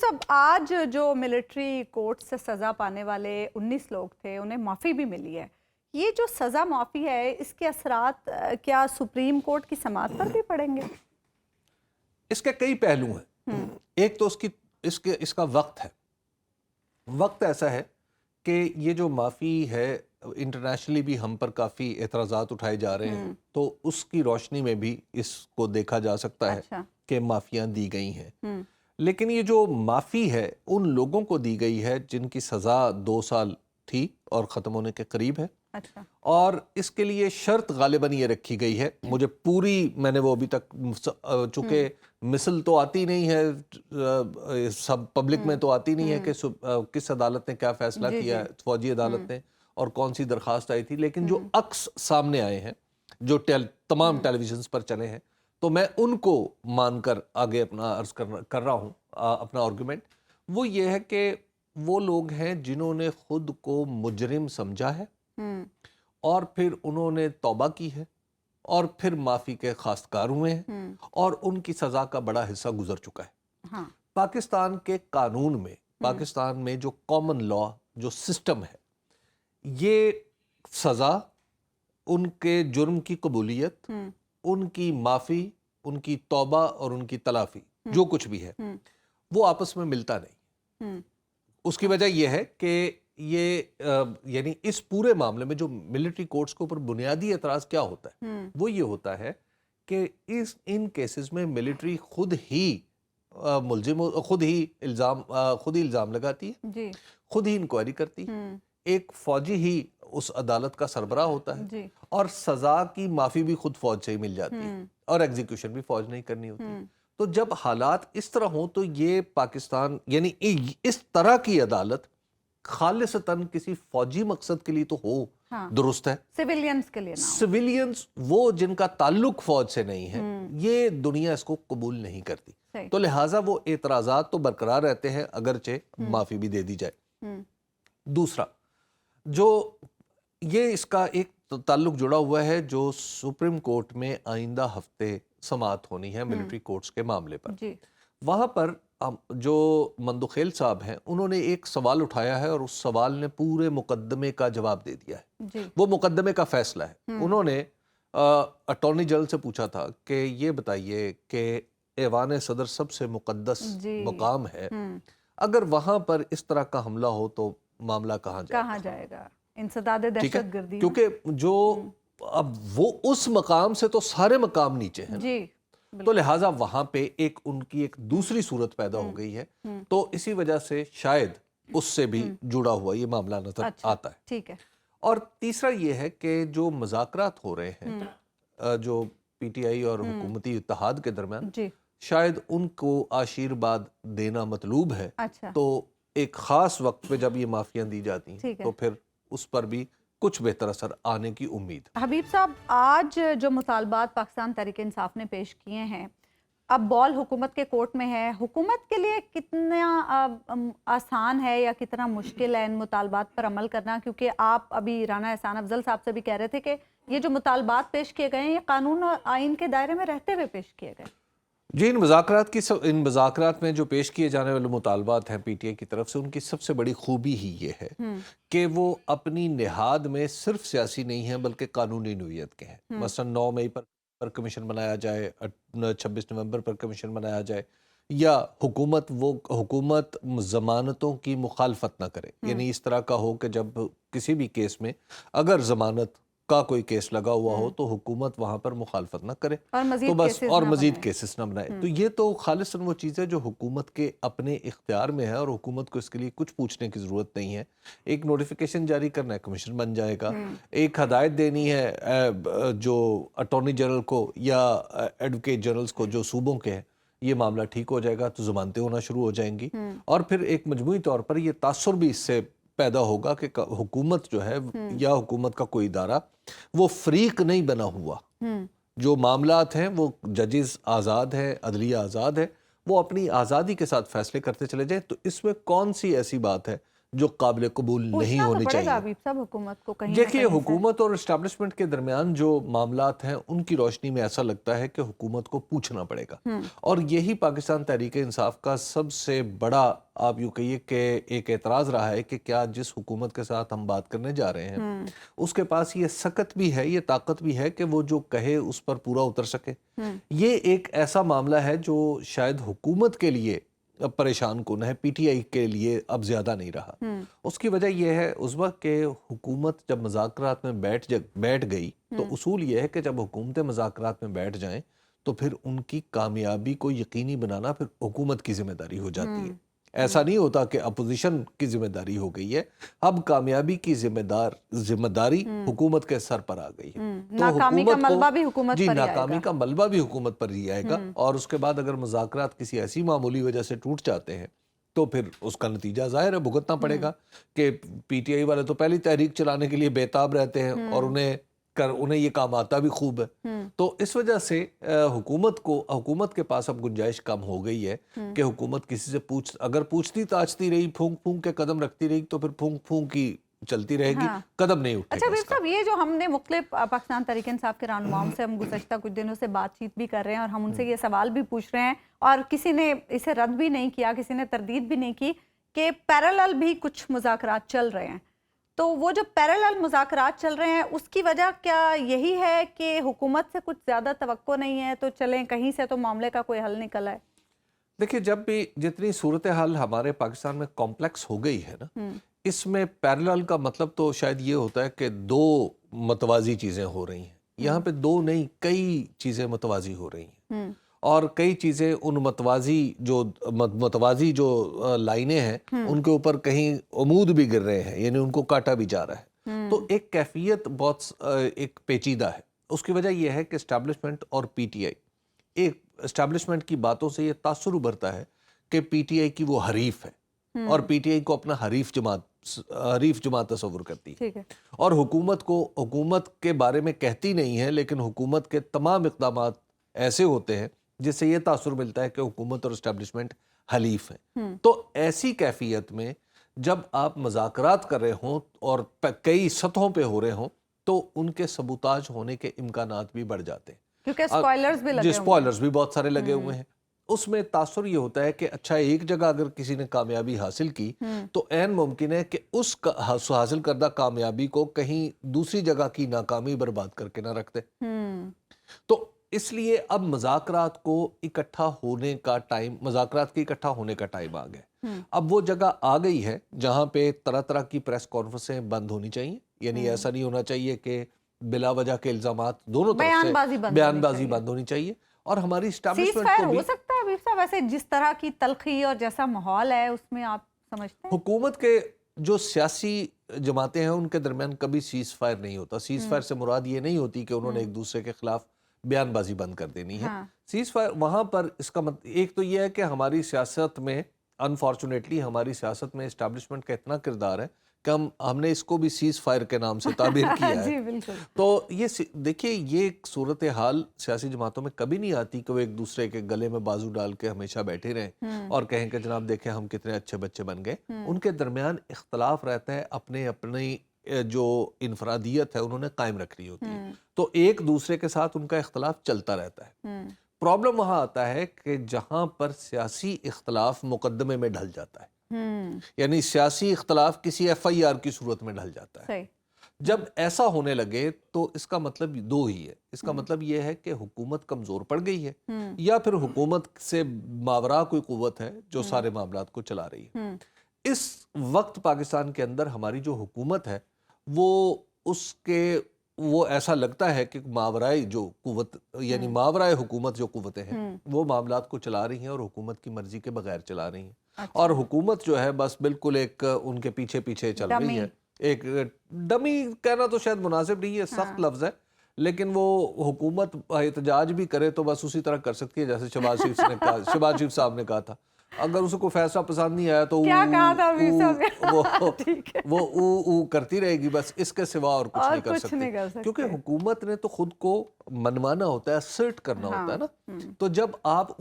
حبیب صاحب، آج جو ملٹری کورٹ سے سزا پانے والے 19 لوگ تھے انہیں معافی بھی ملی ہے. یہ جو سزا معافی ہے اس کے اثرات کیا سپریم کورٹ کی سماعت پر بھی پڑیں گے؟ اس کے کئی پہلو ہیں. ایک تو اس کا وقت ہے. وقت ایسا ہے کہ یہ جو معافی ہے انٹرنیشنلی بھی ہم پر کافی اعتراضات اٹھائے جا رہے ہیں، تو اس کی روشنی میں بھی اس کو دیکھا جا سکتا ہے کہ معافیاں دی گئی ہیں. لیکن یہ جو معافی ہے ان لوگوں کو دی گئی ہے جن کی سزا 2 سال تھی اور ختم ہونے کے قریب ہے. اور اس کے لیے شرط غالباً یہ رکھی گئی ہے، مجھے میں نے وہ ابھی تک، چونکہ مثل تو آتی نہیں ہے سب پبلک میں، تو آتی نہیں ہے کہ کس عدالت نے کیا فیصلہ کیا ہے، فوجی عدالت نے، اور کون سی درخواست آئی تھی. لیکن جو عکس سامنے آئے ہیں جو تمام ٹیلی ویژنز پر چلے ہیں، تو میں ان کو مان کر آگے اپنا عرض کر رہا ہوں اپنا آرگومنٹ. وہ یہ ہے کہ وہ لوگ ہیں جنہوں نے خود کو مجرم سمجھا ہے اور پھر انہوں نے توبہ کی ہے اور پھر معافی کے خواستگار ہوئے ہیں اور ان کی سزا کا بڑا حصہ گزر چکا ہے. پاکستان کے قانون میں، پاکستان میں جو کامن لا جو سسٹم ہے، یہ سزا، ان کے جرم کی قبولیت، ان کی معافی، ان کی توبہ اور ان کی تلافی، جو کچھ بھی ہے وہ آپس میں ملتا نہیں. اس کی وجہ یہ ہے کہ یہ یعنی اس پورے معاملے میں جو ملٹری کورٹس کے اوپر بنیادی اعتراض کیا ہوتا ہے، وہ یہ ہوتا ہے کہ ان کیسز میں ملٹری خود ہی ملزم، خود ہی الزام لگاتی ہے، خود ہی انکوائری کرتی ہے. ایک فوجی ہی اس عدالت کا سربراہ ہوتا ہے اور سزا کی معافی بھی خود فوج سے ہی مل جاتی ہے اور ایگزیکیوشن بھی فوج نہیں کرنی ہوتی. تو جب حالات اس طرح ہوں تو یہ پاکستان، یعنی اس طرح کی عدالت خالصتاً کسی فوجی مقصد کے لیے تو ہو درست ہے، سیویلینز کے لیے نہ ہو. سیویلینز وہ جن کا تعلق فوج سے نہیں ہے، یہ دنیا اس کو قبول نہیں کرتی. تو لہٰذا وہ اعتراضات تو برقرار رہتے ہیں اگرچہ معافی بھی دے دی جائے. دوسرا جو یہ اس کا ایک تعلق جڑا ہوا ہے جو سپریم کورٹ میں آئندہ ہفتے سماعت ہونی ہے ملٹری کورٹس کے معاملے پر. وہاں پر جو مندوخیل صاحب ہیں انہوں نے ایک سوال اٹھایا ہے اور اس سوال نے پورے مقدمے کا جواب دے دیا ہے. وہ مقدمے کا فیصلہ ہے. انہوں نے اٹارنی جنرل سے پوچھا تھا کہ یہ بتائیے کہ ایوان صدر سب سے مقدس مقام ہے، اگر وہاں پر اس طرح کا حملہ ہو تو معاملہ کہاں جائے گا؟ انسداد دہشت گردی. کیونکہ جو اب وہ اس مقام سے تو سارے مقام نیچے ہیں، تو لہٰذا وہاں پہ ان کی ایک دوسری صورت پیدا ہو گئی ہے. تو اسی وجہ سے شاید اس سے بھی جڑا ہوا یہ معاملہ نظر آتا ہے. اور تیسرا یہ ہے کہ جو مذاکرات ہو رہے ہیں جو پی ٹی آئی اور حکومتی اتحاد کے درمیان، شاید ان کو آشیرواد دینا مطلوب ہے. تو ایک خاص وقت پہ جب یہ معافیاں دی جاتی ہیں تو پھر اس پر بھی کچھ بہتر اثر آنے کی امید. حبیب صاحب، آج جو مطالبات پاکستان تحریک انصاف نے پیش کیے ہیں، اب بال حکومت کے کورٹ میں ہے. حکومت کے لیے کتنا آسان ہے یا کتنا مشکل ہے ان مطالبات پر عمل کرنا؟ کیونکہ آپ ابھی رانا احسان افضل صاحب سے بھی کہہ رہے تھے کہ یہ جو مطالبات پیش کیے گئے ہیں یہ قانون اور آئین کے دائرے میں رہتے ہوئے پیش کیے گئے. جی، ان مذاکرات میں جو پیش کیے جانے والے مطالبات ہیں پی ٹی آئی کی طرف سے، ان کی سب سے بڑی خوبی ہی یہ ہے کہ وہ اپنی نہاد میں صرف سیاسی نہیں ہیں بلکہ قانونی نوعیت کے ہیں. مثلا 9 مئی پر کمیشن بنایا جائے، 26 نومبر پر کمیشن بنایا جائے، یا حکومت ضمانتوں کی مخالفت نہ کرے. یعنی اس طرح کا ہو کہ جب کسی بھی کیس میں اگر ضمانت کا کوئی کیس لگا ہوا ہو تو حکومت وہاں پر مخالفت نہ کرے تو بس، اور مزید کیسز نہ بنائے. تو یہ تو خالصاً وہ چیز ہے جو حکومت کے اپنے اختیار میں ہے اور حکومت کو اس کے لیے کچھ پوچھنے کی ضرورت نہیں ہے. ایک نوٹیفیکیشن جاری کرنا ہے، کمیشن بن جائے گا. ایک ہدایت دینی ہے جو اٹارنی جنرل کو یا ایڈوکیٹ جنرلز کو جو صوبوں کے ہیں، یہ معاملہ ٹھیک ہو جائے گا تو ضمانتیں ہونا شروع ہو جائیں گی. اور پھر ایک مجموعی طور پر یہ تاثر بھی اس سے پیدا ہوگا کہ حکومت جو ہے یا حکومت کا کوئی ادارہ وہ فریق نہیں بنا ہوا. جو معاملات ہیں وہ ججز آزاد ہیں، عدلیہ آزاد ہے، وہ اپنی آزادی کے ساتھ فیصلے کرتے چلے جائیں. تو اس میں کون سی ایسی بات ہے جو قابل قبول نہیں پوچھنا تو ہونی پڑے گا چاہیے. حبیب صاحب حکومت کو کہیں نہ دیکھیے کہیں سے. حکومت اور اسٹیبلشمنٹ کے درمیان جو معاملات ہیں ان کی روشنی میں ایسا لگتا ہے کہ حکومت کو پوچھنا پڑے گا, اور یہی پاکستان تحریک انصاف کا سب سے بڑا آپ یوں کہیے کہ ایک اعتراض رہا ہے کہ کیا جس حکومت کے ساتھ ہم بات کرنے جا رہے ہیں اس کے پاس یہ سکت بھی ہے, یہ طاقت بھی ہے کہ وہ جو کہے اس پر پورا اتر سکے. یہ ایک ایسا معاملہ ہے جو شاید حکومت کے لیے اب پریشان کن ہے, پی ٹی آئی کے لیے اب زیادہ نہیں رہا. اس کی وجہ یہ ہے اس وقت کہ حکومت جب مذاکرات میں بیٹھ گئی تو اصول یہ ہے کہ جب حکومتیں مذاکرات میں بیٹھ جائیں تو پھر ان کی کامیابی کو یقینی بنانا پھر حکومت کی ذمہ داری ہو جاتی ہے. ایسا نہیں ہوتا کہ اپوزیشن کی ذمہ داری ہو گئی ہے, اب کامیابی کی ذمہ داری حکومت کے سر پر آ گئی ہے. ناکامی کا ملبہ بھی حکومت پر ہی آئے گا. ناکامی کا ملبہ بھی حکومت پر ہی آئے گا, اور اس کے بعد اگر مذاکرات کسی ایسی معمولی وجہ سے ٹوٹ جاتے ہیں تو پھر اس کا نتیجہ ظاہر ہے بھگتنا پڑے گا. کہ پی ٹی آئی والے تو پہلی تحریک چلانے کے لیے بےتاب رہتے ہیں اور انہیں یہ کام آتا بھی خوب ہے. تو اس وجہ سے حکومت کے پاس اب گنجائش کم ہو گئی ہے کہ حکومت کسی سے اگر پوچھتی تاچتی رہی, پھونک پھونک کے قدم رکھتی رہی تو پھر پھونک پھونک کی چلتی رہے گی, قدم نہیں اٹھے گا. اچھا حبیب صاحب, یہ جو ہم نے مختلف پاکستان تحریک انصاف کے رہنماؤں سے ہم گزشتہ کچھ دنوں سے بات چیت بھی کر رہے ہیں اور ہم ان سے یہ سوال بھی پوچھ رہے ہیں اور کسی نے اسے رد بھی نہیں کیا, کسی نے تردید بھی نہیں کی کہ پیرالل بھی کچھ مذاکرات چل رہے ہیں. تو وہ جو پیرالل مذاکرات چل رہے ہیں اس کی وجہ کیا یہی ہے کہ حکومت سے کچھ زیادہ توقع نہیں ہے تو چلیں کہیں سے تو معاملے کا کوئی حل نکل آئے؟ دیکھیے جب بھی جتنی صورتحال ہمارے پاکستان میں کمپلیکس ہو گئی ہے نا, اس میں پیرالل کا مطلب تو شاید یہ ہوتا ہے کہ دو متوازی چیزیں ہو رہی ہیں. یہاں پہ دو نہیں کئی چیزیں متوازی ہو رہی ہیں, اور کئی چیزیں ان متوازی جو لائنیں ہیں ان کے اوپر کہیں عمود بھی گر رہے ہیں, یعنی ان کو کاٹا بھی جا رہا ہے. تو ایک کیفیت بہت ایک پیچیدہ ہے. اس کی وجہ یہ ہے کہ اسٹیبلشمنٹ اور پی ٹی آئی, ایک اسٹیبلشمنٹ کی باتوں سے یہ تاثر ابھرتا ہے کہ پی ٹی آئی کی وہ حریف ہے اور پی ٹی آئی کو اپنا حریف جماعت تصور کرتی ہے, اور حکومت کے بارے میں کہتی نہیں ہے, لیکن حکومت کے تمام اقدامات ایسے ہوتے ہیں جس سے یہ تاثر ملتا ہے کہ حکومت اور اسٹیبلشمنٹ حلیف ہیں. تو ایسی کیفیت میں جب آپ مذاکرات کر رہے ہوں اور کئی سطحوں پہ ہو رہے ہوں تو ان کے سبوتاج ہونے کے امکانات بھی بڑھ جاتے ہیں, کیونکہ اسپوائلرز بھی بہت سارے لگے ہوئے ہیں. اس میں تاثر یہ ہوتا ہے کہ اچھا ایک جگہ اگر کسی نے کامیابی حاصل کی تو عین ممکن ہے کہ اس حاصل کردہ کامیابی کو کہیں دوسری جگہ کی ناکامی برباد کر کے نہ رکھ دے. تو اس لیے اب مذاکرات کے اکٹھا ہونے کا ٹائم آ گیا. اب وہ جگہ آ گئی ہے جہاں پہ طرح طرح کی پریس کانفرنسیں بند ہونی چاہیے, یعنی ایسا نہیں ہونا چاہیے کہ بلا وجہ کے الزامات دونوں طرف سے بیان بازی بند ہونی چاہیے. اور ہماری اسٹیبلشمنٹ کو بھی ہو سکتا ہے حبیب صاحب ویسے جس طرح کی تلخی اور جیسا ماحول ہے اس میں آپ سمجھتے ہیں حکومت کے جو سیاسی جماعتیں ہیں ان کے درمیان کبھی سیز فائر نہیں ہوتا. سیز فائر سے مراد یہ نہیں ہوتی کہ انہوں نے ایک دوسرے کے خلاف بیان بازی بند کر دینی ہے. سیز فائر وہاں پر اس کا ایک تو یہ ہے کہ ہماری سیاست میں انفارچونیٹلی ہماری سیاست میں اسٹیبلشمنٹ کا اتنا کردار ہے کہ ہم نے اس کو بھی سیز فائر کے نام سے تعبیر کیا ہے. جی بالکل. تو یہ دیکھیے یہ صورتحال سیاسی جماعتوں میں کبھی نہیں آتی کہ وہ ایک دوسرے کے گلے میں بازو ڈال کے ہمیشہ بیٹھے رہیں اور کہیں کہ جناب دیکھیں ہم کتنے اچھے بچے بن گئے. ان کے درمیان اختلاف رہتا ہے, اپنی جو انفرادیت ہے انہوں نے قائم رکھنی ہوتی ہے, تو ایک دوسرے کے ساتھ ان کا اختلاف چلتا رہتا ہے. پرابلم وہاں آتا ہے کہ جہاں پر سیاسی اختلاف مقدمے میں ڈھل جاتا ہے, یعنی سیاسی اختلاف کسی ایف آئی آر کی صورت میں ڈھل جاتا ہے. جب ایسا ہونے لگے تو اس کا مطلب دو ہی ہے. اس کا مطلب یہ ہے کہ حکومت کمزور پڑ گئی ہے یا پھر حکومت سے ماورا کوئی قوت ہے جو سارے معاملات کو چلا رہی ہے. اس وقت پاکستان کے اندر ہماری جو حکومت ہے وہ ایسا لگتا ہے کہ ماورائے جو قوت یعنی ماورائے حکومت جو قوتیں ہیں وہ معاملات کو چلا رہی ہیں اور حکومت کی مرضی کے بغیر چلا رہی ہیں. اور حکومت جو ہے بس بالکل ایک ان کے پیچھے پیچھے چل رہی ہے. ایک ڈمی کہنا تو شاید مناسب نہیں ہے, سخت لفظ ہے, لیکن وہ حکومت احتجاج بھی کرے تو بس اسی طرح کر سکتی ہے جیسے شہباز شریف صاحب نے کہا تھا. اگر اسے کوئی فیصلہ پسند نہیں آیا تو وہ کرتی رہے گی, بس اس کے سوا اور کچھ نہیں کر سکتی, کیونکہ حکومت نے تو خود کو منوانا ہوتا ہے, اسرٹ کرنا ہوتا ہے نا. تو جب آپ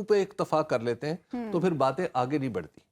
پہ اکتفا کر لیتے ہیں تو پھر باتیں آگے نہیں بڑھتی.